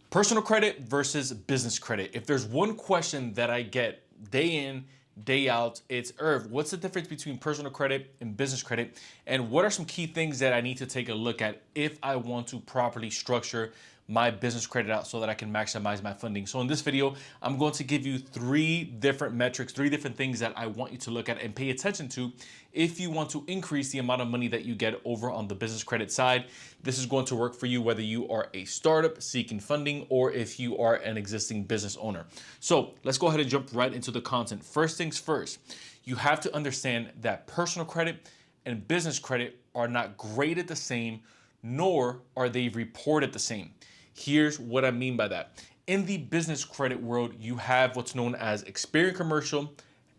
Personal credit versus business credit. If there's one question that I get day in, day out, it's Irv, what's the difference between personal credit and business credit? And what are some key things that I need to take a look at if I want to properly structure my business credit out so that I can maximize my funding? So in this video, I'm going to give you three different metrics, three different things that I want you to look at and pay attention to if you want to increase the amount of money that you get over on the business credit side. This is going to work for you whether you are a startup seeking funding or if you are an existing business owner. So let's go ahead and jump right into the content. First things first, you have to understand that personal credit and business credit are not graded the same, nor are they reported the same. Here's what I mean by that. In the business credit world, you have what's known as Experian Commercial,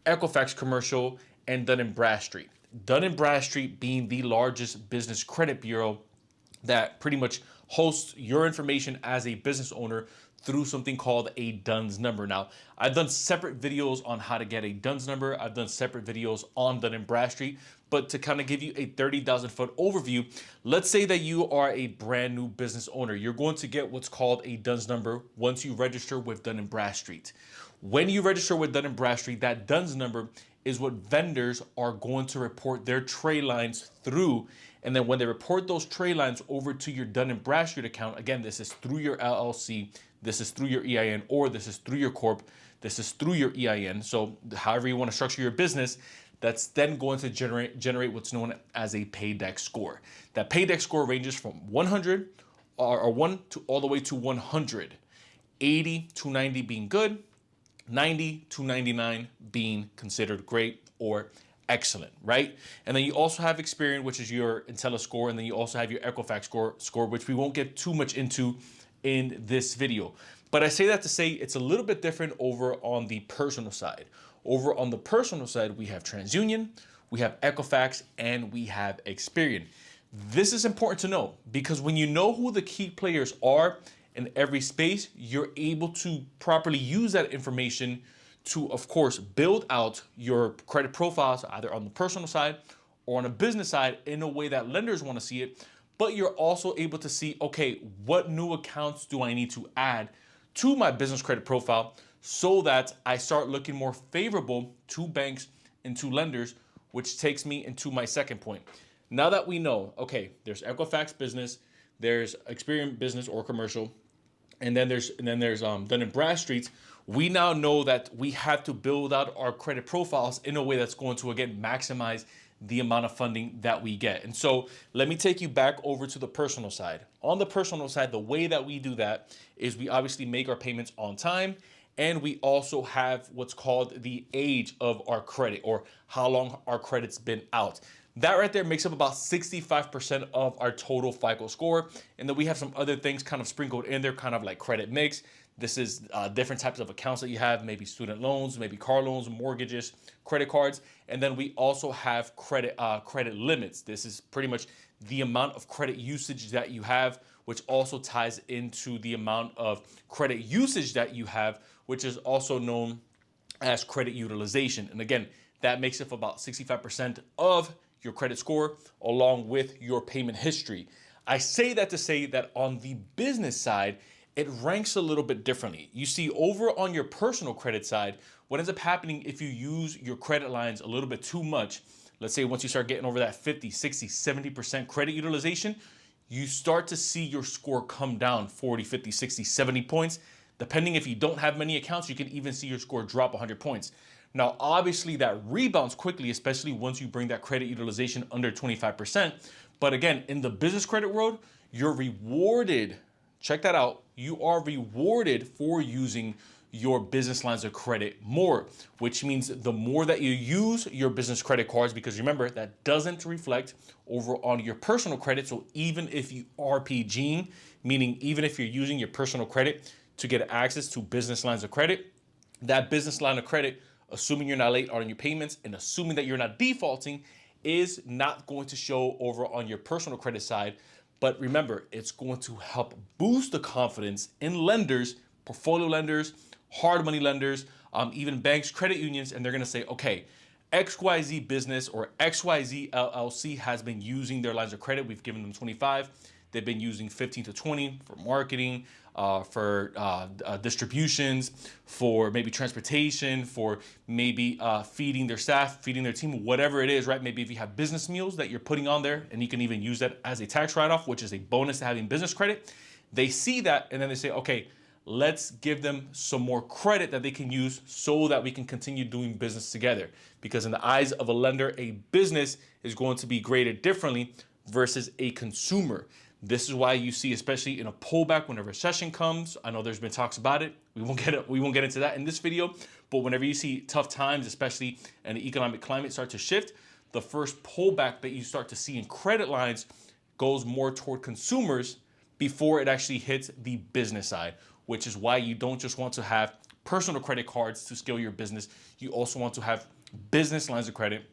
Equifax Commercial, and Dun & Bradstreet. Dun & Bradstreet being the largest business credit bureau that pretty much hosts your information as a business owner through something called a DUNS number. Now, I've done separate videos on how to get a DUNS number. I've done separate videos on Dun & Bradstreet, but to kind of give you a 30,000 foot overview, let's say that you are a brand new business owner. You're going to get what's called a DUNS number once you register with Dun & Bradstreet. When you register with Dun & Bradstreet, that DUNS number is what vendors are going to report their trade lines through. And then when they report those trade lines over to your Dun & Bradstreet account, again, this is through your LLC, this is through your EIN, or this is through your corp, this is through your EIN. So however you want to structure your business, that's then going to generate what's known as a paydex score. That paydex score ranges from 100 or 1 to all the way to 100. 80 to 90 being good, 90 to 99 being considered great or excellent, right? And then you also have Experian, which is your Intella score, and then you also have your Equifax score, which we won't get too much into in this video. But I say that to say it's a little bit different over on the personal side. Over on the personal side, we have TransUnion, we have Equifax, and we have Experian. This is important to know because when you know who the key players are in every space, you're able to properly use that information to, of course, build out your credit profiles either on the personal side or on a business side in a way that lenders want to see it. But you're also able to see, okay, what new accounts do I need to add to my business credit profile so that I start looking more favorable to banks and to lenders, which takes me into my second point. Now that we know, okay, there's Equifax business, there's Experian business or commercial, and then there's Dun & Bradstreet. We now know that we have to build out our credit profiles in a way that's going to, again, maximize the amount of funding that we get. And so let me take you back over to the personal side. On the personal side, the way that we do that is we obviously make our payments on time, and we also have what's called the age of our credit or how long our credit's been out. That right there makes up about 65% of our total FICO score. And then we have some other things kind of sprinkled in there, kind of like credit mix. This is different types of accounts that you have, maybe student loans, maybe car loans, mortgages, credit cards. And then we also have credit limits. This is pretty much the amount of credit usage that you have, which also ties into the amount of credit usage that you have, which is also known as credit utilization. And again, that makes up about 65% of your credit score along with your payment history. I say that to say that on the business side, it ranks a little bit differently. You see, over on your personal credit side, what ends up happening if you use your credit lines a little bit too much, let's say once you start getting over that 50, 60, 70% credit utilization, you start to see your score come down 40, 50, 60, 70 points. Depending if you don't have many accounts, you can even see your score drop 100 points. Now, obviously that rebounds quickly, especially once you bring that credit utilization under 25%. But again, in the business credit world, you're rewarded. Check that out. You are rewarded for using your business lines of credit more, which means the more that you use your business credit cards, because remember, that doesn't reflect over on your personal credit. So even if you are PGing, meaning even if you're using your personal credit to get access to business lines of credit, that business line of credit, assuming you're not late on your payments and assuming that you're not defaulting, is not going to show over on your personal credit side. But remember, it's going to help boost the confidence in lenders, portfolio lenders, hard money lenders, even banks, credit unions, and they're going to say, okay, XYZ business or XYZ LLC has been using their lines of credit. We've given them 25. they've been using 15 to 20 for marketing, for distributions, for maybe transportation, for maybe feeding their staff, feeding their team, whatever it is, right? Maybe if you have business meals that you're putting on there, and you can even use that as a tax write-off, which is a bonus to having business credit. They see that and then they say, okay, let's give them some more credit that they can use so that we can continue doing business together. Because in the eyes of a lender, a business is going to be graded differently versus a consumer. This is why you see, especially in a pullback, when a recession comes, I know there's been talks about it. We won't get into that in this video, but whenever you see tough times, especially and the economic climate start to shift, the first pullback that you start to see in credit lines goes more toward consumers before it actually hits the business side, which is why you don't just want to have personal credit cards to scale your business. You also want to have business lines of credit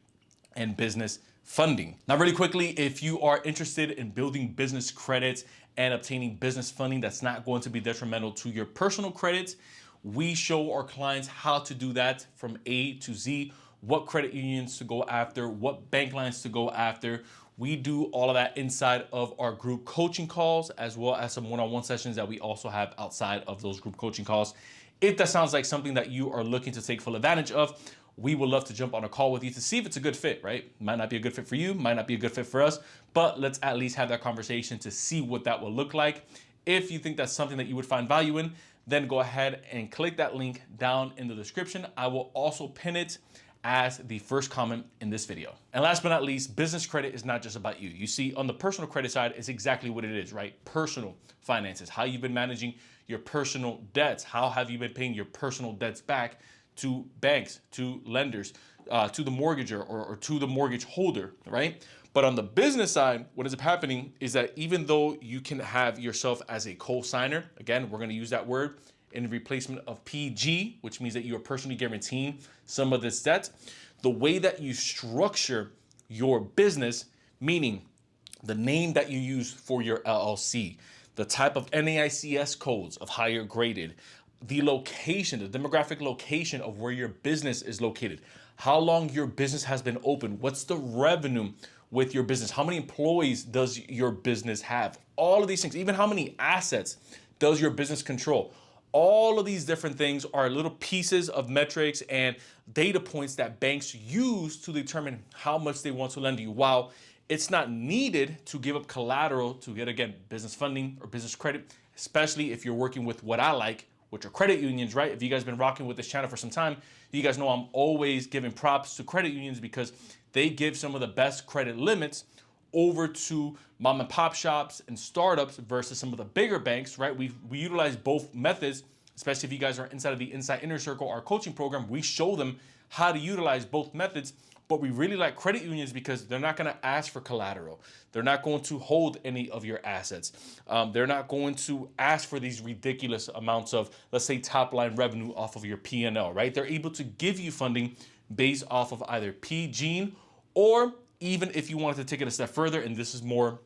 and business funding. Now, really quickly, if you are interested in building business credits and obtaining business funding that's not going to be detrimental to your personal credits, we show our clients how to do that from A to Z, what credit unions to go after, what bank lines to go after. We do all of that inside of our group coaching calls, as well as some one-on-one sessions that we also have outside of those group coaching calls. If that sounds like something that you are looking to take full advantage of, we would love to jump on a call with you to see if it's a good fit, right? Might not be a good fit for you, might not be a good fit for us, but let's at least have that conversation to see what that will look like. If you think that's something that you would find value in, then go ahead and click that link down in the description. I will also pin it as the first comment in this video. And last but not least, business credit is not just about you. You see, on the personal credit side, it's exactly what it is, right? Personal finances, how you've been managing your personal debts, how have you been paying your personal debts back to banks, to lenders, to the mortgager or to the mortgage holder, right? But on the business side, what is happening is that even though you can have yourself as a co-signer, again, we're gonna use that word in replacement of PG, which means that you are personally guaranteeing some of this debt, the way that you structure your business, meaning the name that you use for your LLC, the type of NAICS codes of higher graded, the location, the demographic location of where your business is located, how long your business has been open, what's the revenue with your business, how many employees does your business have, all of these things, even how many assets does your business control. All of these different things are little pieces of metrics and data points that banks use to determine how much they want to lend you. While it's not needed to give up collateral to get, again, business funding or business credit, especially if you're working with what I like, which are credit unions, right? If you guys been rocking with this channel for some time, you guys know I'm always giving props to credit unions because they give some of the best credit limits over to mom and pop shops and startups versus some of the bigger banks, right? We utilize both methods, especially if you guys are inside of the Inside Inner Circle, our coaching program. We show them how to utilize both methods, but we really like credit unions because they're not gonna ask for collateral. They're not going to hold any of your assets. They're not going to ask for these ridiculous amounts of, let's say, top line revenue off of your P&L, right? They're able to give you funding based off of either PG, or even if you wanted to take it a step further, and this is more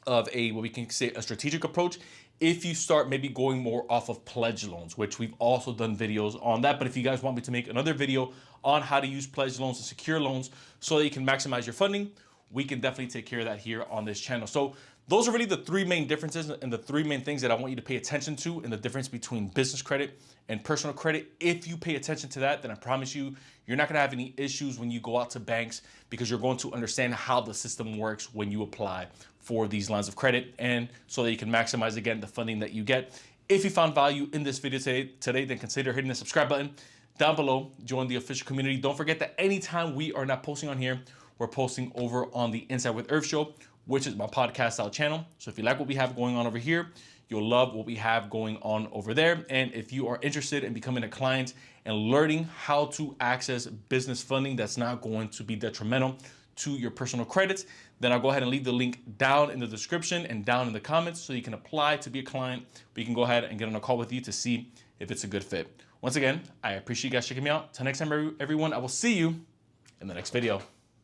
of a, what we can say, a strategic approach, if you start maybe going more off of pledge loans, which we've also done videos on that. But if you guys want me to make another video on how to use pledge loans and secure loans so that you can maximize your funding, we can definitely take care of that here on this channel. So those are really the three main differences and the three main things that I want you to pay attention to in the difference between business credit and personal credit. If you pay attention to that, then I promise you, you're not gonna have any issues when you go out to banks because you're going to understand how the system works when you apply for these lines of credit, and so that you can maximize, again, the funding that you get. If you found value in this video today, then consider hitting the subscribe button down below. Join the official community. Don't forget that anytime we are not posting on here, we're posting over on the Inside with Irv show, which is my podcast style channel. So if you like what we have going on over here, you'll love what we have going on over there. And if you are interested in becoming a client and learning how to access business funding that's not going to be detrimental to your personal credits, then I'll go ahead and leave the link down in the description and down in the comments so you can apply to be a client. We can go ahead and get on a call with you to see if it's a good fit. Once again, I appreciate you guys checking me out. Till next time, everyone, I will see you in the next video.